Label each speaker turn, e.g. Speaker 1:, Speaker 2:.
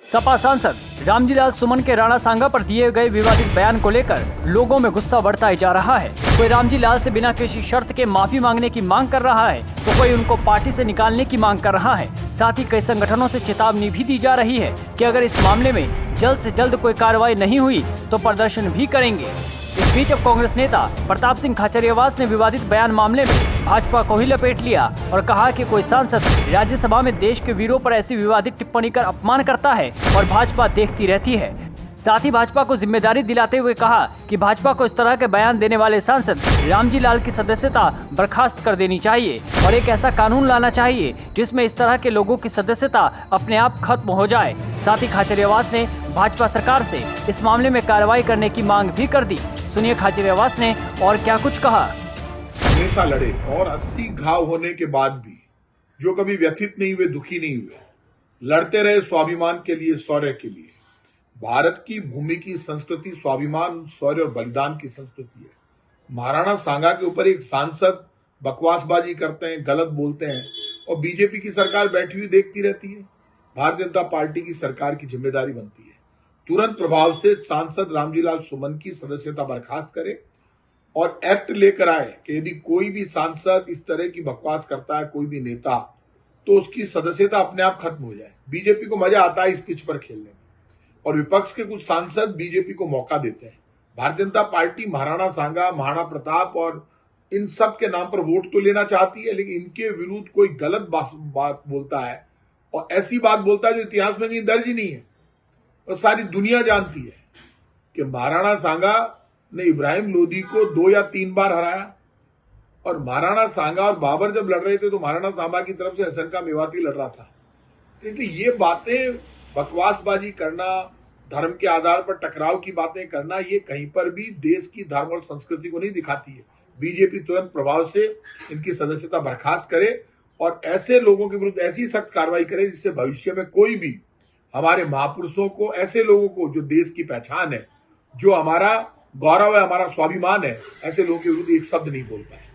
Speaker 1: सपा सांसद रामजीलाल सुमन के राणा सांगा पर दिए गए विवादित बयान को लेकर लोगों में गुस्सा बढ़ता ही जा रहा है। कोई रामजीलाल से बिना किसी शर्त के माफी मांगने की मांग कर रहा है तो कोई उनको पार्टी से निकालने की मांग कर रहा है। साथ ही कई संगठनों से चेतावनी भी दी जा रही है कि अगर इस मामले में जल्द से जल्द कोई कार्रवाई नहीं हुई तो प्रदर्शन भी करेंगे। इस बीच अब कांग्रेस नेता प्रताप सिंह खाचरियावास ने विवादित बयान मामले में भाजपा को ही लपेट लिया और कहा कि कोई सांसद राज्यसभा में देश के वीरों पर ऐसी विवादित टिप्पणी कर अपमान करता है और भाजपा देखती रहती है। साथ ही भाजपा को जिम्मेदारी दिलाते हुए कहा कि भाजपा को इस तरह के बयान देने वाले सांसद रामजीलाल की सदस्यता बर्खास्त कर देनी चाहिए और एक ऐसा कानून लाना चाहिए जिसमें इस तरह के लोगों की सदस्यता अपने आप खत्म हो जाए। साथ ही खाचरियावास ने भाजपा सरकार से इस मामले में कार्रवाई करने की मांग भी कर दी। सुनिए खाचरियावास ने और क्या कुछ कहा।
Speaker 2: हमेशा लड़े और 80 घाव होने के बाद भी जो कभी व्यथित नहीं हुए, दुखी नहीं हुए, लड़ते रहे स्वाभिमान के लिए, शौर्य के लिए। भारत की भूमि की संस्कृति स्वाभिमान, शौर्य और बलिदान की संस्कृति है। महाराणा सांगा के ऊपर एक सांसद बकवासबाजी करते हैं, गलत बोलते हैं और बीजेपी की सरकार बैठी हुई देखती रहती है। भारतीय जनता पार्टी की सरकार की जिम्मेदारी बनती है तुरंत प्रभाव से सांसद रामजीलाल सुमन की सदस्यता बर्खास्त करे और एक्ट लेकर आए कि यदि कोई भी सांसद इस तरह की बकवास करता है, कोई भी नेता, तो उसकी सदस्यता अपने आप खत्म हो जाए। बीजेपी को मजा आता है इस पिच पर खेलने में और विपक्ष के कुछ सांसद बीजेपी को मौका देते हैं। भारतीय जनता पार्टी महाराणा सांगा, महाराणा प्रताप और इन सब के नाम पर वोट तो लेना चाहती है, लेकिन इनके विरुद्ध कोई गलत बात बोलता है और ऐसी बात बोलता है जो इतिहास में कहीं दर्ज ही नहीं है और सारी दुनिया जानती है कि महाराणा सांगा ने इब्राहिम लोदी को 2 या 3 बार हराया और महाराणा सांगा और बाबर जब लड़ रहे थे तो महाराणा सांबा की तरफ से हसन का मेवाती लड़ रहा था। तो इसलिए ये बातें, बकवासबाजी करना, धर्म के आधार पर टकराव की बातें करना, ये कहीं पर भी देश की धर्म और संस्कृति को नहीं दिखाती है। बीजेपी तुरंत प्रभाव से इनकी सदस्यता बर्खास्त करे और ऐसे लोगों के विरुद्ध ऐसी सख्त कार्रवाई करे जिससे भविष्य में कोई भी हमारे महापुरुषों को, ऐसे लोगों को जो देश की पहचान है, जो हमारा गौरव है, हमारा स्वाभिमान है, ऐसे लोगों के विरुद्ध एक शब्द नहीं बोल पाए।